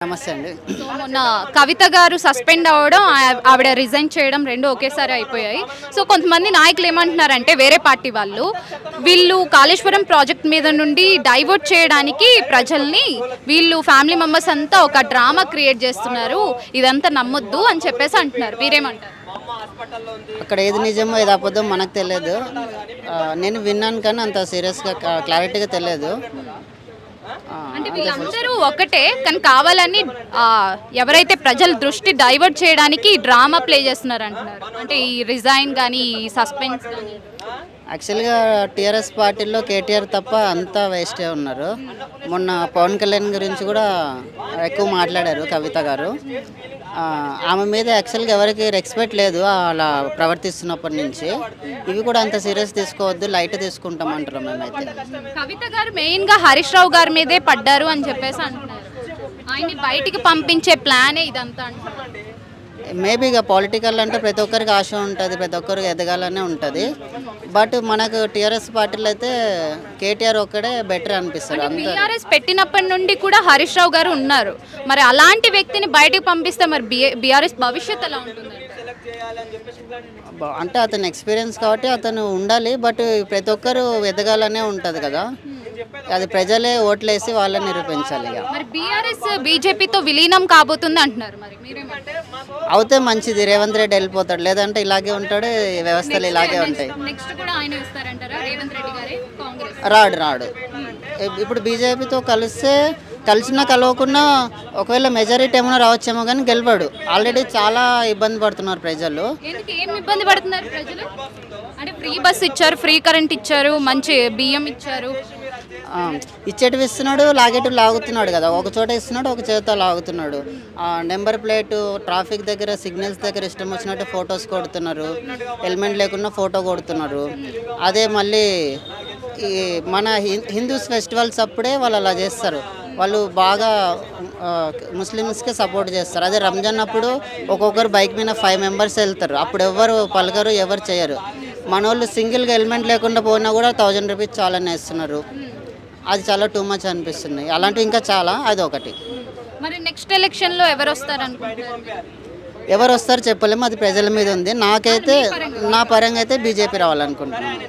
నమస్తే అండి. సో మొన్న కవిత గారు సస్పెండ్ అవ్వడం, ఆవిడ రిజైన్ చేయడం రెండు ఒకేసారి అయిపోయాయి. సో కొంతమంది నాయకులు ఏమంటున్నారంటే వేరే పార్టీ వాళ్ళు, వీళ్ళు కాళేశ్వరం ప్రాజెక్ట్ మీద నుండి డైవర్ట్ చేయడానికి ప్రజల్ని వీళ్ళు ఫ్యామిలీ మెంబర్స్ అంతా ఒక డ్రామా క్రియేట్ చేస్తున్నారు, ఇదంతా నమ్మొద్దు అని చెప్పేసి అంటున్నారు. మీరేమంటారు? అక్కడ ఏది నిజమో ఏది అబద్ధం మనకు తెలియదు. నేను విన్నాను కానీ అంత సీరియస్గా క్లారిటీగా తెలియదు. అంటే వీళ్ళందరూ ఒకటే కానీ కావాలని ఎవరైతే ప్రజల దృష్టి డైవర్ట్ చేయడానికి డ్రామా ప్లే చేస్తున్నారు అంటున్నారు. అంటే ఈ రిజైన్ కానీ ఈ సస్పెన్స్ కానీ యాక్చువల్గా టీఆర్ఎస్ పార్టీలో కేటీఆర్ తప్ప అంతా వేస్టే ఉన్నారు. మొన్న పవన్ కళ్యాణ్ గురించి కూడా ఎక్కువ మాట్లాడారు కవిత గారు. ఆమె మీద యాక్చువల్గా ఎవరికి రెస్పెక్ట్ లేదు అలా ప్రవర్తిస్తున్నప్పటి నుంచి. ఇవి కూడా అంత సీరియస్ తీసుకోవద్దు, లైట్ తీసుకుంటామంటారు మేమైతే. కవిత గారు మెయిన్గా హరీష్ రావు గారి మీదే పడ్డారు అని చెప్పేసి అంటున్నారు. ఆయన్ని బయటికి పంపించే ప్లానే ఇదంతా అంటున్నారు. మేబీ ఇక పొలిటికల్ అంటే ప్రతి ఒక్కరికి ఆశ ఉంటుంది, ప్రతి ఒక్కరికి ఎదగాలనే ఉంటుంది. బట్ మనకు టీఆర్ఎస్ పార్టీలో అయితే కేటీఆర్ ఒక్కడే బెటర్ అనిపిస్తారు. బీఆర్ఎస్ పెట్టినప్పటి నుండి కూడా హరీష్ రావు గారు ఉన్నారు. మరి అలాంటి వ్యక్తిని బయటకు పంపిస్తే మరి బీఆర్ఎస్ భవిష్యత్ ఎలా ఉంటుంది? అంటే అతని ఎక్స్పీరియన్స్ కాబట్టి అతను ఉండాలి. బట్ ప్రతి ఒక్కరు ఎదగాలనే ఉంటుంది కదా, అది ప్రజలే ఓట్లేసి వాళ్ళని నిరూపించాలి. ఇక మరి బీఆర్ఎస్ బీజేపీతో విలీనం కాబోతుంది అంటున్నారు. మరి మీరేమంటారు? అవుతే మంచిది, రేవంత్ రెడ్డి వెళ్ళిపోతాడు. లేదంటే ఇలాగే ఉంటాడు, వ్యవస్థలు ఇలాగే ఉంటాయి. నెక్స్ట్ కూడా ఆయన వస్తారంటారా? రేవంత్ రెడ్డి గారే కాంగ్రెస్ రాడు. ఇప్పుడు బీజేపీతో కలిసినా కలవకుండా ఒకవేళ మెజారిటీ ఏమైనా రావచ్చేమో కానీ గెలవడు. ఆల్రెడీ చాలా ఇబ్బంది పడుతున్నారు ప్రజలు. ఎందుకు ఏం ఇబ్బంది పడుతున్నారు ప్రజలు? అంటే ఫ్రీ బస్ ఇచ్చారు, ఫ్రీ కరెంట్ ఇచ్చారు, మంచి బియ్యం ఇచ్చారు. ఇచ్చేటివి ఇస్తున్నాడు, లాగేటివి లాగుతున్నాడు కదా. ఒక చోట ఇస్తున్నాడు, ఒక చేత లాగుతున్నాడు. నెంబర్ ప్లేట్ ట్రాఫిక్ దగ్గర సిగ్నల్స్ దగ్గర ఇష్టం వచ్చినట్టు ఫొటోస్ కొడుతున్నారు, హెల్మెట్ లేకుండా ఫోటో కొడుతున్నారు. అదే మళ్ళీ ఈ మన హిందూస్ ఫెస్టివల్స్ అప్పుడే వాళ్ళు అలా చేస్తారు. వాళ్ళు బాగా ముస్లిమ్స్కే సపోర్ట్ చేస్తారు. అదే రంజాన్ అప్పుడు ఒక్కొక్కరు బైక్ మీద 5 మెంబర్స్ వెళ్తారు. అప్పుడు ఎవరు పలకరు, ఎవరు చేయరు. మన వాళ్ళు సింగిల్గా హెల్మెట్ లేకుండా పోయినా కూడా 1000 రూపీస్ చాలానే ఇస్తున్నారు. అది చాలా టూ మచ్ అనిపిస్తుంది. అలాంటివి ఇంకా చాలా, అది ఒకటి. మరి నెక్స్ట్ ఎలక్షన్లో ఎవరు వస్తారు అనుకుంటున్నారు? ఎవరు వస్తారు చెప్పలేము, అది ప్రజల మీద ఉంది. నాకైతే నా పరంగా అయితే బీజేపీ రావాలనుకుంటున్నాను.